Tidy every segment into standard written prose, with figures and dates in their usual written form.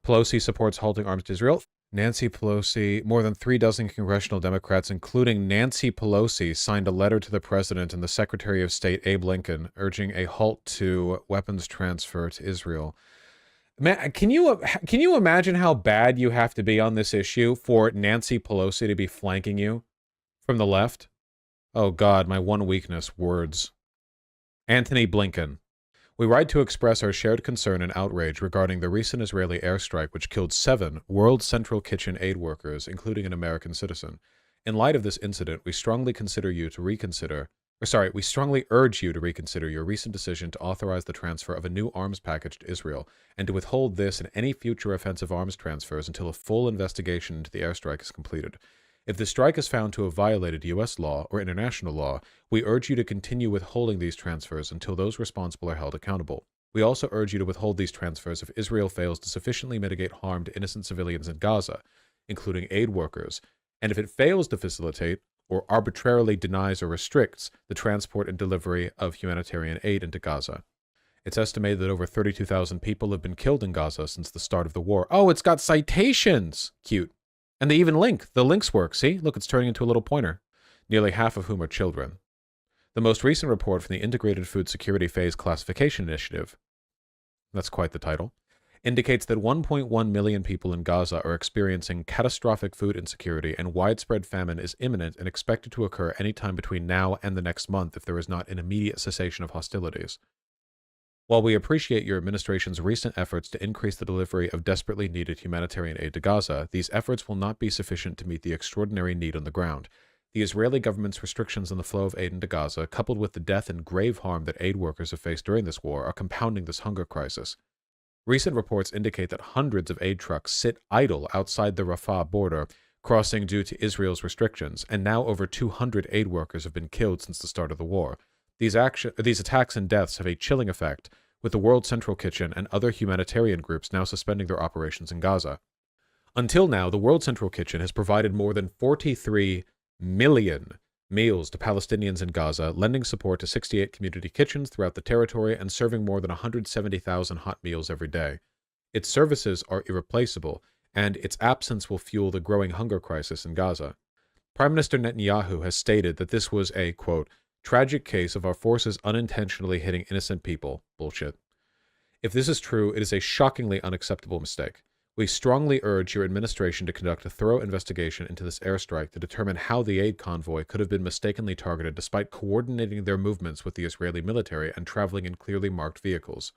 Pelosi supports halting arms to Israel. Nancy Pelosi, more than 36 congressional Democrats, including Nancy Pelosi, signed a letter to the President and the Secretary of State, Abe Lincoln, urging a halt to weapons transfer to Israel. Man, can you imagine how bad you have to be on this issue for Nancy Pelosi to be flanking you from the left? Oh God, my one weakness, words. Antony Blinken. We write to express our shared concern and outrage regarding the recent Israeli airstrike which killed 7 World Central Kitchen aid workers, including an American citizen. In light of this incident, we strongly urge you to reconsider your recent decision to authorize the transfer of a new arms package to Israel, and to withhold this and any future offensive arms transfers until a full investigation into the airstrike is completed. If the strike is found to have violated U.S. law or international law, we urge you to continue withholding these transfers until those responsible are held accountable. We also urge you to withhold these transfers if Israel fails to sufficiently mitigate harm to innocent civilians in Gaza, including aid workers, and if it fails to facilitate or arbitrarily denies or restricts the transport and delivery of humanitarian aid into Gaza. It's estimated that over 32,000 people have been killed in Gaza since the start of the war. Oh, it's got citations! Cute. And they even link. The links work. See? Look, it's turning into a little pointer. Nearly half of whom are children. The most recent report from the Integrated Food Security Phase Classification Initiative, that's quite the title, indicates that 1.1 million people in Gaza are experiencing catastrophic food insecurity, and widespread famine is imminent and expected to occur anytime between now and the next month if there is not an immediate cessation of hostilities. While we appreciate your administration's recent efforts to increase the delivery of desperately needed humanitarian aid to Gaza, these efforts will not be sufficient to meet the extraordinary need on the ground. The Israeli government's restrictions on the flow of aid into Gaza, coupled with the death and grave harm that aid workers have faced during this war, are compounding this hunger crisis. Recent reports indicate that hundreds of aid trucks sit idle outside the Rafah border, crossing due to Israel's restrictions, and now over 200 aid workers have been killed since the start of the war. These attacks and deaths have a chilling effect, with the World Central Kitchen and other humanitarian groups now suspending their operations in Gaza. Until now, the World Central Kitchen has provided more than 43 million meals to Palestinians in Gaza, lending support to 68 community kitchens throughout the territory and serving more than 170,000 hot meals every day. Its services are irreplaceable, and its absence will fuel the growing hunger crisis in Gaza. Prime Minister Netanyahu has stated that this was a, quote, tragic case of our forces unintentionally hitting innocent people. Bullshit. If this is true, it is a shockingly unacceptable mistake. We strongly urge your administration to conduct a thorough investigation into this airstrike to determine how the aid convoy could have been mistakenly targeted despite coordinating their movements with the Israeli military and traveling in clearly marked vehicles.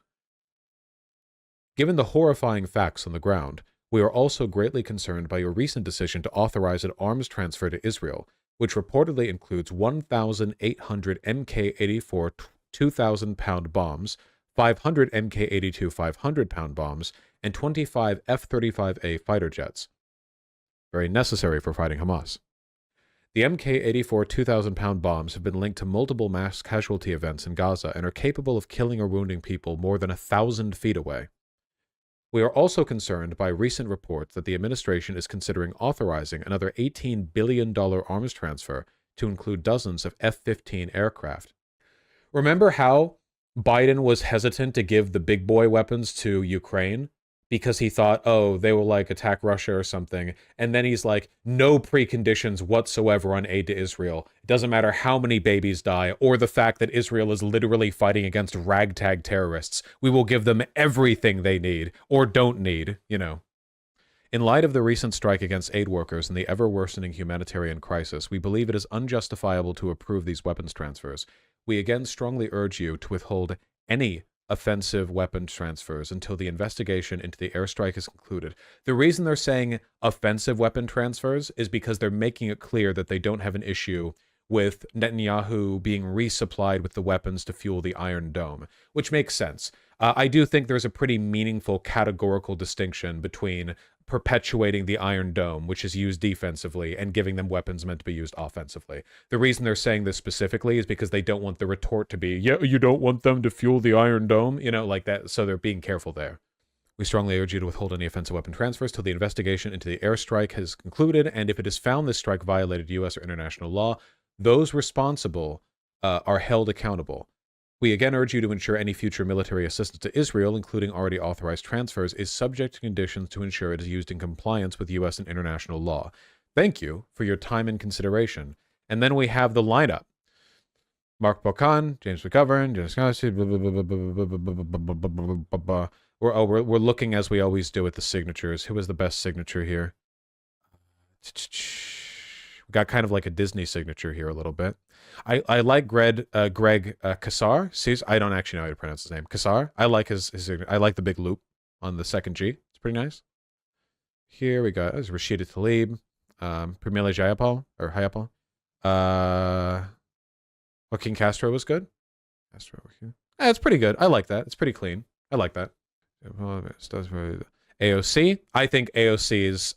Given the horrifying facts on the ground, we are also greatly concerned by your recent decision to authorize an arms transfer to Israel, which reportedly includes 1,800 Mk-84 2,000-pound bombs, 500 Mk-82 500-pound bombs, and 25 F-35A fighter jets. Very necessary for fighting Hamas. The Mk-84 2,000-pound bombs have been linked to multiple mass casualty events in Gaza and are capable of killing or wounding people more than 1,000 feet away. We are also concerned by recent reports that the administration is considering authorizing another $18 billion arms transfer to include dozens of F-15 aircraft. Remember how Biden was hesitant to give the big boy weapons to Ukraine because he thought, oh, they will like attack Russia or something. And then he's like, no preconditions whatsoever on aid to Israel. It doesn't matter how many babies die or the fact that Israel is literally fighting against ragtag terrorists. We will give them everything they need or don't need, you know. In light of the recent strike against aid workers and the ever-worsening humanitarian crisis, we believe it is unjustifiable to approve these weapons transfers. We again strongly urge you to withhold any offensive weapons transfers until the investigation into the airstrike is concluded. The reason they're saying offensive weapon transfers is because they're making it clear that they don't have an issue with Netanyahu being resupplied with the weapons to fuel the Iron Dome, which makes sense. I do think there's a pretty meaningful categorical distinction between perpetuating the Iron Dome, which is used defensively, and giving them weapons meant to be used offensively. The reason they're saying this specifically is because they don't want the retort to be, yeah, you don't want them to fuel the Iron Dome, you know, like that, so they're being careful there. We strongly urge you to withhold any offensive weapon transfers till the investigation into the airstrike has concluded, and if it is found this strike violated U.S. or international law, those responsible are held accountable. We again urge you to ensure any future military assistance to Israel, including already authorized transfers, is subject to conditions to ensure it is used in compliance with U.S. and international law. Thank you for your time and consideration. And then we have the lineup. Mark Bocan, James McGovern, Dennis Gossett, we're looking as we always do at the signatures. Who was the best signature here? We got kind of like a Disney signature here a little bit. I like Greg Kassar. I don't actually know how to pronounce his name. Kassar. I like his signature. I like the big loop on the second G. It's pretty nice. Here we got Rashida Tlaib, Pramila Jayapal or Hayapal. Joaquin Castro was good. It's pretty good. I like that. It's pretty clean. I like that. AOC. I think AOC's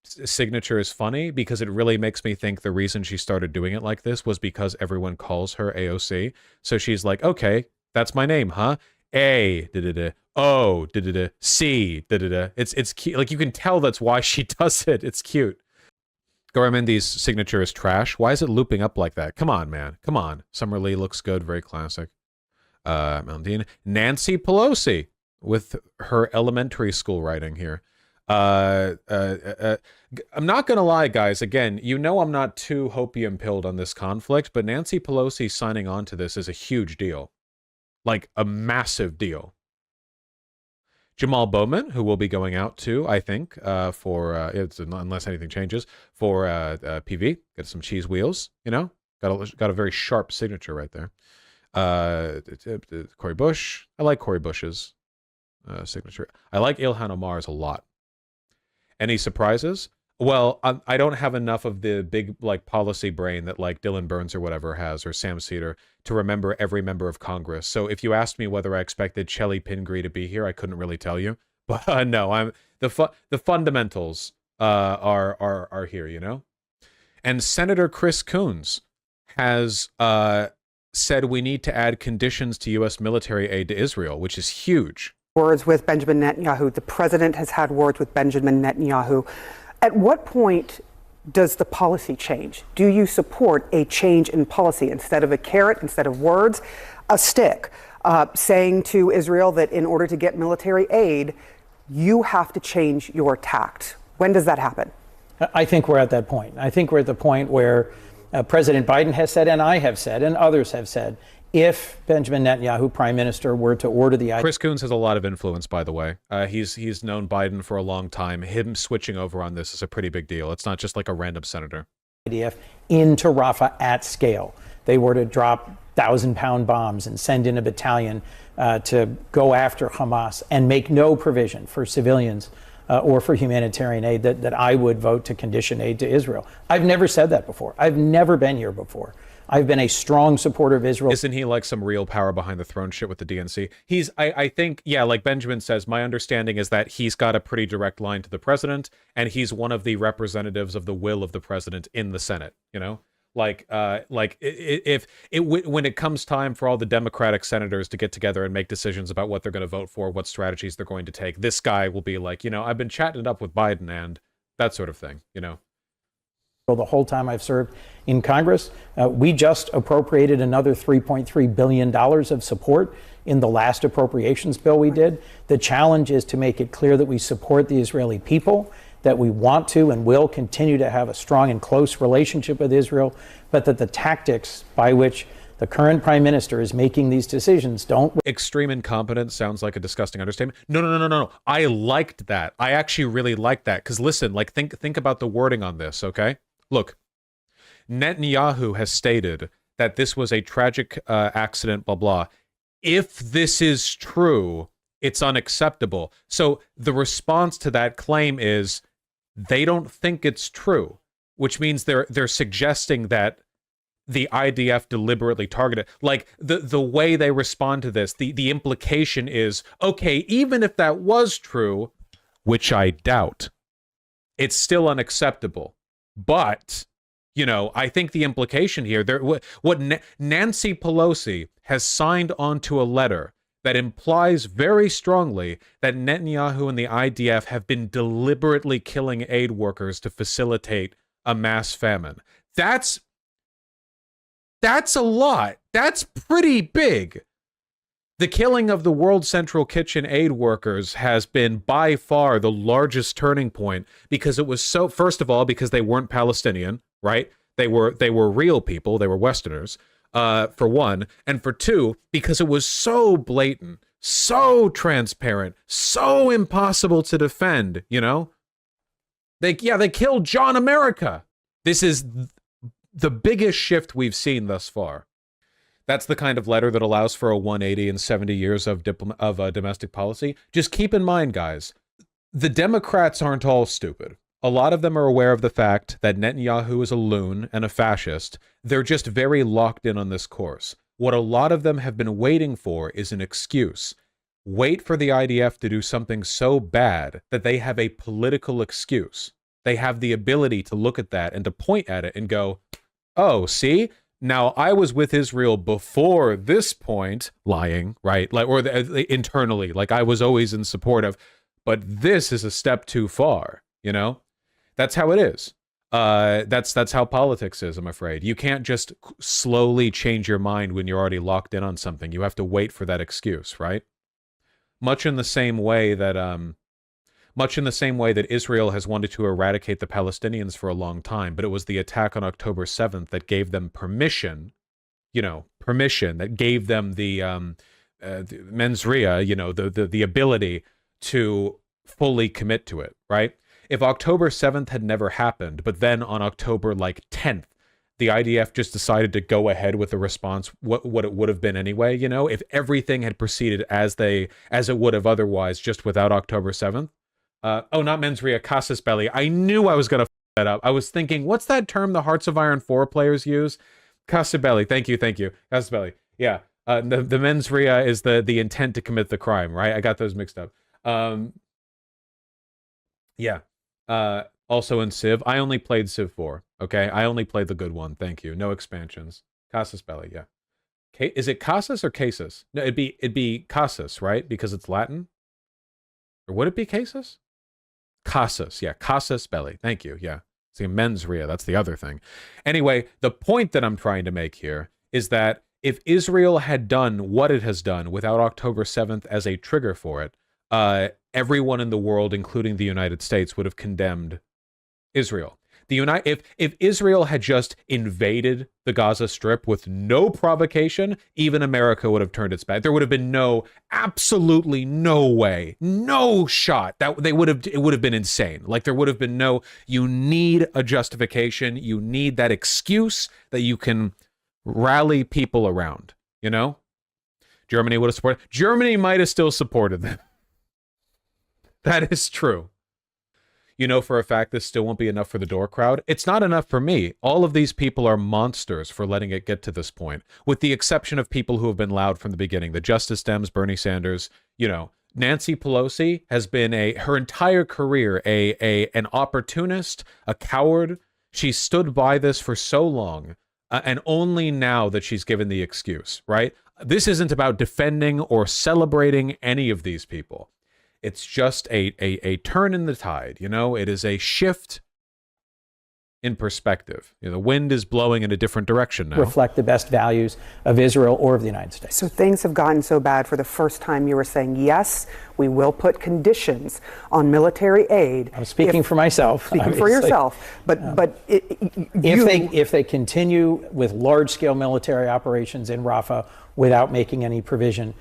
signature is funny because it really makes me think the reason she started doing it like this was because everyone calls her AOC. So she's like, okay, that's my name, huh? A O C It's cute. Like you can tell that's why she does it. It's cute. Garamendi's signature is trash. Why is it looping up like that? Come on, man. Come on. Summer Lee looks good. Very classic. Mountain Nancy Pelosi with her elementary school writing here. I'm not gonna lie, guys. Again, you know I'm not too hopium-pilled on this conflict, but Nancy Pelosi signing on to this is a huge deal. Like, a massive deal. Jamal Bowman, who will be going out to, I think, unless anything changes, for PV. Get some cheese wheels, you know? Got a very sharp signature right there. Cory Bush. I like Cory Bush's signature. I like Ilhan Omar's a lot. Any surprises? Well, I don't have enough of the big like policy brain that like Dylan Burns or whatever has, or Sam Cedar, to remember every member of Congress. So if you asked me whether I expected Chelly Pingree to be here, I couldn't really tell you. But no, the fundamentals are here, you know. And Senator Chris Coons has said we need to add conditions to U.S. military aid to Israel, which is huge. Words with Benjamin Netanyahu. The president has had words with Benjamin Netanyahu. At what point does the policy change? Do you support a change in policy instead of a carrot, instead of words, a stick, saying to Israel that in order to get military aid, you have to change your tact? When does that happen? I think we're at that point. I think we're at the point where President Biden has said, and I have said, and others have said, if Benjamin Netanyahu, prime minister, were to order the Chris Coons has a lot of influence, by the way. He's known Biden for a long time. Him switching over on this is a pretty big deal. It's not just like a random senator. IDF into Rafah at scale. They were to drop 1,000-pound bombs and send in a battalion to go after Hamas and make no provision for civilians or for humanitarian aid, that I would vote to condition aid to Israel. I've never said that before. I've never been here before. I've been a strong supporter of Israel. Isn't he like some real power behind the throne shit with the DNC? I think, yeah, like Benjamin says, my understanding is that he's got a pretty direct line to the president, and he's one of the representatives of the will of the president in the Senate, you know? When it comes time for all the Democratic senators to get together and make decisions about what they're going to vote for, what strategies they're going to take, this guy will be like, you know, I've been chatting it up with Biden and that sort of thing, you know? The whole time I've served in Congress, we just appropriated another $3.3 billion of support in the last appropriations bill we did. The challenge is to make it clear that we support the Israeli people, that we want to and will continue to have a strong and close relationship with Israel, but that the tactics by which the current prime minister is making these decisions don't... Extreme incompetence sounds like a disgusting understatement. No. I liked that. I actually really liked that. Because listen, like think about the wording on this, okay? Look, Netanyahu has stated that this was a tragic accident, blah, blah. If this is true, it's unacceptable. So the response to that claim is they don't think it's true, which means they're suggesting that the IDF deliberately targeted. Like the way they respond to this, the implication is, okay, even if that was true, which I doubt, it's still unacceptable. But, you know, I think the implication here, Nancy Pelosi has signed onto a letter that implies very strongly that Netanyahu and the IDF have been deliberately killing aid workers to facilitate a mass famine. That's That's a lot. That's pretty big. The killing of the World Central Kitchen aid workers has been by far the largest turning point because it was so, first of all, because they weren't Palestinian, right? They were real people. They were Westerners, for one. And for two, because it was so blatant, so transparent, so impossible to defend, you know? They killed John America. This is the biggest shift we've seen thus far. That's the kind of letter that allows for a 180 in 70 years of domestic policy. Just keep in mind, guys, the Democrats aren't all stupid. A lot of them are aware of the fact that Netanyahu is a loon and a fascist. They're just very locked in on this course. What a lot of them have been waiting for is an excuse. Wait for the IDF to do something so bad that they have a political excuse. They have the ability to look at that and to point at it and go, oh, see? Now, I was with Israel before this point, lying, right? Like, or internally, like I was always in support of, but this is a step too far, you know? That's how it is. That's how politics is, I'm afraid. You can't just slowly change your mind when you're already locked in on something. You have to wait for that excuse, right? Much in the same way that Israel has wanted to eradicate the Palestinians for a long time, but it was the attack on October 7th that gave them permission, that gave them the mens rea, the ability to fully commit to it, right? If October 7th had never happened, but then on October 10th, the IDF just decided to go ahead with the response, what it would have been anyway, if everything had proceeded as it would have otherwise, just without October 7th. Not mens rea, casus belli. I knew I was going to f that up. I was thinking, what's that term the Hearts of Iron 4 players use? Casus belli. Thank you. Casus belli. Yeah. The mens rea is the intent to commit the crime, right? I got those mixed up. Yeah. Also in Civ, I only played Civ 4. Okay, I only played the good one. Thank you. No expansions. Casus belli. Yeah. Is it casus or casus? No, it'd be casus, right? Because it's Latin. Or would it be casus? Casus. Yeah. Casus belli. Thank you. Yeah. See, mens rea. That's the other thing. Anyway, the point that I'm trying to make here is that if Israel had done what it has done without October 7th as a trigger for it, everyone in the world, including the United States, would have condemned Israel. If Israel had just invaded the Gaza Strip with no provocation, even America would have turned its back. There would have been absolutely no way, no shot. It would have been insane. Like there would have been you need a justification. You need that excuse that you can rally people around, Germany would have supported. Germany might have still supported them. That is true. For a fact this still won't be enough for the door crowd. It's not enough for me. All of these people are monsters for letting it get to this point, with the exception of people who have been loud from the beginning. The Justice Dems, Bernie Sanders, Nancy Pelosi has been her entire career an opportunist, a coward. She stood by this for so long, and only now that she's given the excuse, right? This isn't about defending or celebrating any of these people. It's just a turn in the tide, It is a shift in perspective. The wind is blowing in a different direction now. Reflect the best values of Israel or of the United States. So things have gotten so bad. For the first time, you were saying, yes, we will put conditions on military aid. I'm speaking for myself. Speaking for yourself. But if they continue with large-scale military operations in Rafah without making any provision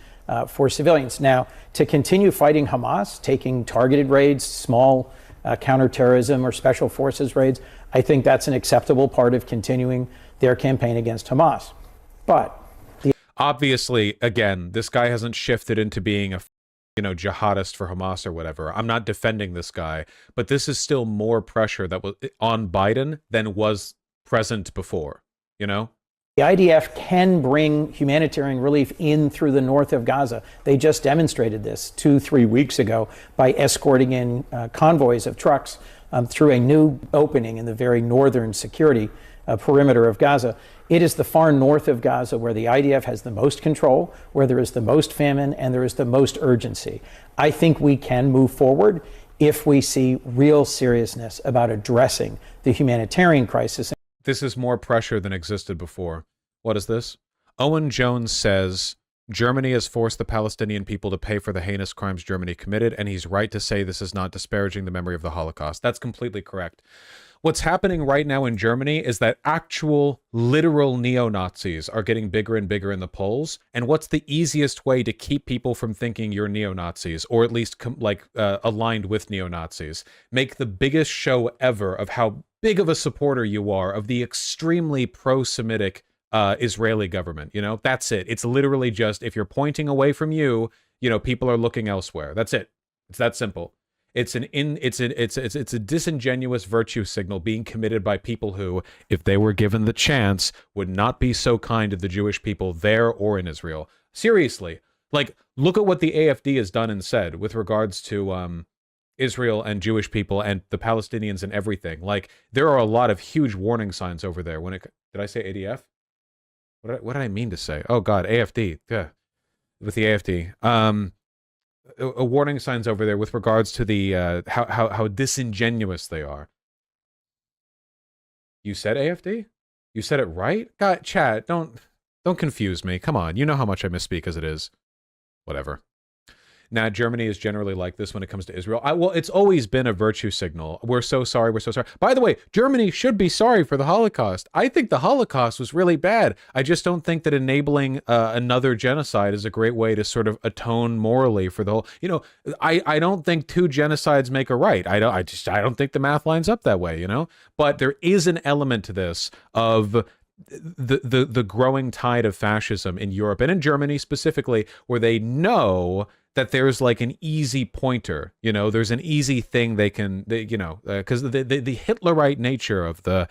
for civilians. Now, to continue fighting Hamas, taking targeted raids, small counterterrorism or special forces raids, I think that's an acceptable part of continuing their campaign against Hamas. But obviously, again, this guy hasn't shifted into being a jihadist for Hamas or whatever. I'm not defending this guy, but this is still more pressure that was on Biden than was present before, The IDF can bring humanitarian relief in through the north of Gaza. They just demonstrated this 2-3 weeks ago by escorting in convoys of trucks through a new opening in the very northern security perimeter of Gaza. It is the far north of Gaza where the IDF has the most control, where there is the most famine, and there is the most urgency. I think we can move forward if we see real seriousness about addressing the humanitarian crisis. This is more pressure than existed before. What is this? Owen Jones says, Germany has forced the Palestinian people to pay for the heinous crimes Germany committed, and he's right to say this is not disparaging the memory of the Holocaust. That's completely correct. What's happening right now in Germany is that actual, literal neo-Nazis are getting bigger and bigger in the polls. And what's the easiest way to keep people from thinking you're neo-Nazis, or at least aligned with neo-Nazis? Make the biggest show ever of how big of a supporter you are of the extremely pro-Semitic Israeli government. You know, that's it. It's literally just, if you're pointing away from you, you know, people are looking elsewhere. That's it. It's that simple. It's a disingenuous virtue signal being committed by people who, if they were given the chance, would not be so kind to the Jewish people there or in Israel. Seriously, like, look at what the AfD has done and said with regards to Israel and Jewish people and the Palestinians and everything. Like, there are a lot of huge warning signs over there. Did I say ADF? What did I mean to say? Oh God, AfD. Yeah, with the AfD. Warning signs over there with regards to the how disingenuous they are. You said AfD? You said it right? God, chat, don't confuse me. Come on, you know how much I misspeak as it is. Whatever. Now, Germany is generally like this when it comes to Israel. Well, it's always been a virtue signal. We're so sorry, we're so sorry. By the way, Germany should be sorry for the Holocaust. I think the Holocaust was really bad. I just don't think that enabling another genocide is a great way to sort of atone morally for the whole. You know, I don't think two genocides make a right. I don't think the math lines up that way. You know, but there is an element to this of the growing tide of fascism in Europe and in Germany specifically, where they know that there's like an easy pointer, you know, there's an easy thing because the Hitlerite nature of the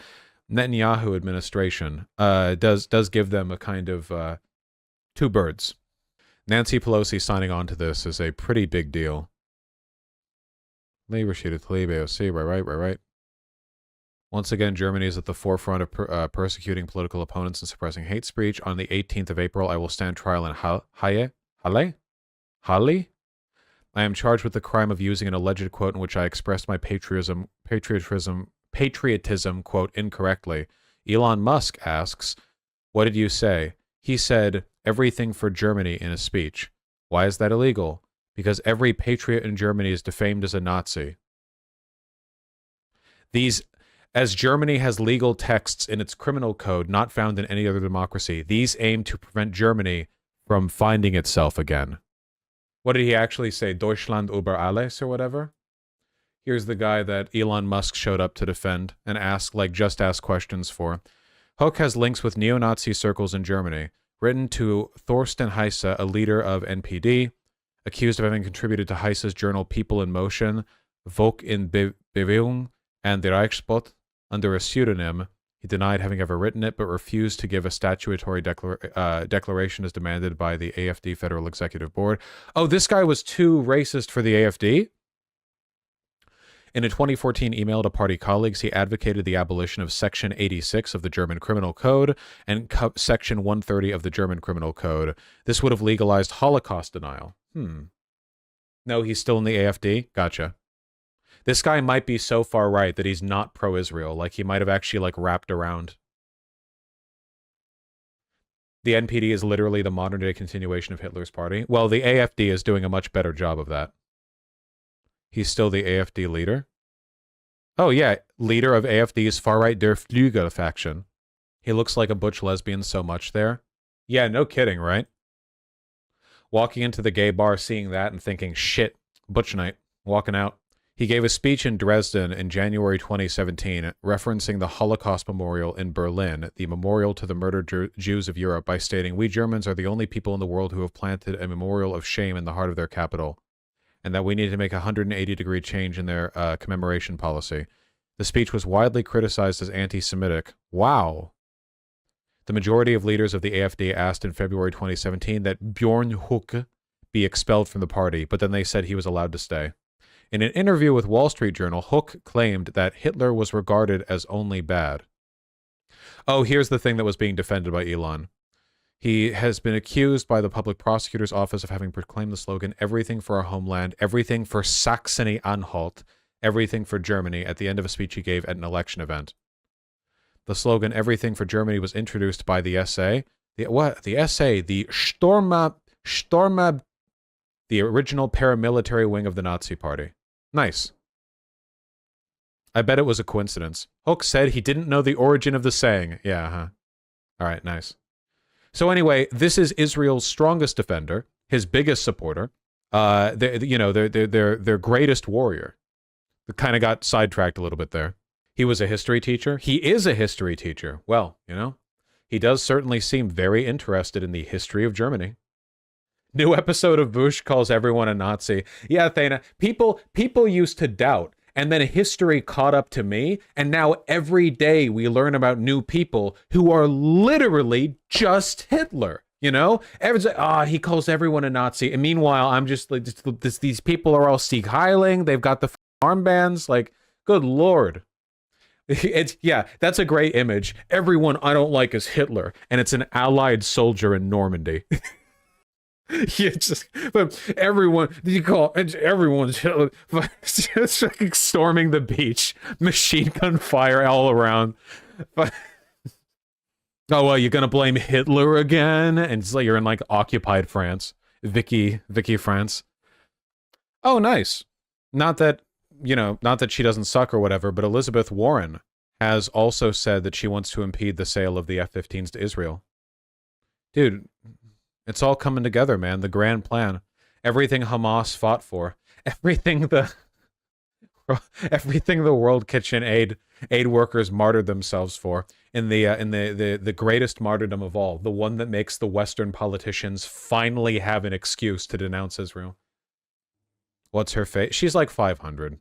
Netanyahu administration does give them a kind of two birds. Nancy Pelosi signing on to this is a pretty big deal. Right. Once again, Germany is at the forefront of persecuting political opponents and suppressing hate speech. On the 18th of April, I will stand trial in Halle? I am charged with the crime of using an alleged quote in which I expressed my patriotism, quote, incorrectly. Elon Musk asks, what did you say? He said, everything for Germany in a speech. Why is that illegal? Because every patriot in Germany is defamed as a Nazi. As Germany has legal texts in its criminal code not found in any other democracy, these aim to prevent Germany from finding itself again. What did he actually say? Deutschland über alles or whatever? Here's the guy that Elon Musk showed up to defend and ask questions for. Höcke has links with neo-Nazi circles in Germany. Written to Thorsten Heise, a leader of NPD, accused of having contributed to Heise's journal People in Motion, Volk in Bewegung, and the Reichsbot under a pseudonym. He denied having ever written it, but refused to give a statutory declaration as demanded by the AfD Federal Executive Board. Oh, this guy was too racist for the AfD? In a 2014 email to party colleagues, he advocated the abolition of Section 86 of the German Criminal Code and Section 130 of the German Criminal Code. This would have legalized Holocaust denial. No, he's still in the AfD? Gotcha. This guy might be so far right that he's not pro-Israel. Like, he might have actually, like, wrapped around. The NPD is literally the modern-day continuation of Hitler's party. Well, the AfD is doing a much better job of that. He's still the AfD leader? Oh, yeah, leader of AfD's far-right Der Flügel faction. He looks like a butch lesbian so much there. Yeah, no kidding, right? Walking into the gay bar, seeing that, and thinking, shit, butch night, walking out. He gave a speech in Dresden in January 2017, referencing the Holocaust Memorial in Berlin, the memorial to the murdered Jews of Europe, by stating, "We Germans are the only people in the world who have planted a memorial of shame in the heart of their capital, and that we need to make a 180-degree change in their commemoration policy." The speech was widely criticized as anti-Semitic. Wow. The majority of leaders of the AfD asked in February 2017 that Björn Höcke be expelled from the party, but then they said he was allowed to stay. In an interview with Wall Street Journal, Höcke claimed that Hitler was regarded as only bad. Oh, here's the thing that was being defended by Elon. He has been accused by the public prosecutor's office of having proclaimed the slogan, "Everything for our homeland, everything for Saxony-Anhalt, everything for Germany," at the end of a speech he gave at an election event. The slogan "Everything for Germany" was introduced by the SA. The SA? The Storma, the original paramilitary wing of the Nazi Party. Nice. I bet it was a coincidence. Hook said he didn't know the origin of the saying. Yeah, huh. All right, nice. So anyway, this is Israel's strongest defender, his biggest supporter, their greatest warrior. Kind of got sidetracked a little bit there. He was a history teacher. He is a history teacher. Well, he does certainly seem very interested in the history of Germany. New episode of Vaush calls everyone a Nazi. Yeah, Thana, people used to doubt, and then history caught up to me, and now every day we learn about new people who are literally just Hitler. Everyone's like, he calls everyone a Nazi. And meanwhile, I'm just like, these people are all Sieg Heiling. They've got the armbands. Like, good Lord. That's a great image. Everyone I don't like is Hitler, and it's an Allied soldier in Normandy. But everyone's Hitler. It's like storming the beach, machine gun fire all around. But, oh, well, you're gonna blame Hitler again? And it's like you're in like occupied France, Vicky France. Oh, nice. Not that she doesn't suck or whatever, but Elizabeth Warren has also said that she wants to impede the sale of the F-15s to Israel. Dude, it's all coming together, man. The grand plan. Everything Hamas fought for. Everything the World Kitchen aid workers martyred themselves for in the greatest martyrdom of all, the one that makes the Western politicians finally have an excuse to denounce Israel. What's her fate? She's like 500.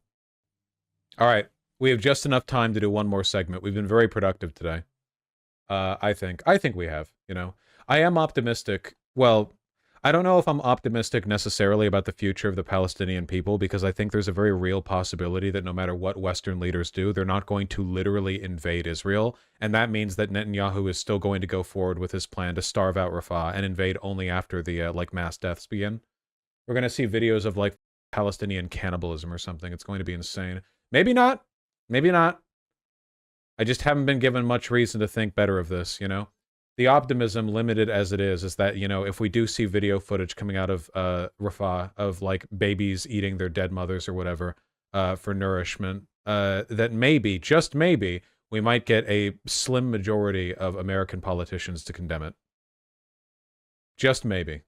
All right, we have just enough time to do one more segment. We've been very productive today. I think we have. I am optimistic. Well, I don't know if I'm optimistic necessarily about the future of the Palestinian people, because I think there's a very real possibility that no matter what Western leaders do, they're not going to literally invade Israel. And that means that Netanyahu is still going to go forward with his plan to starve out Rafah and invade only after the mass deaths begin. We're going to see videos of like Palestinian cannibalism or something. It's going to be insane. Maybe not. Maybe not. I just haven't been given much reason to think better of this, The optimism, limited as it is that, if we do see video footage coming out of Rafah of like babies eating their dead mothers or whatever for nourishment, that maybe, just maybe, we might get a slim majority of American politicians to condemn it. Just maybe.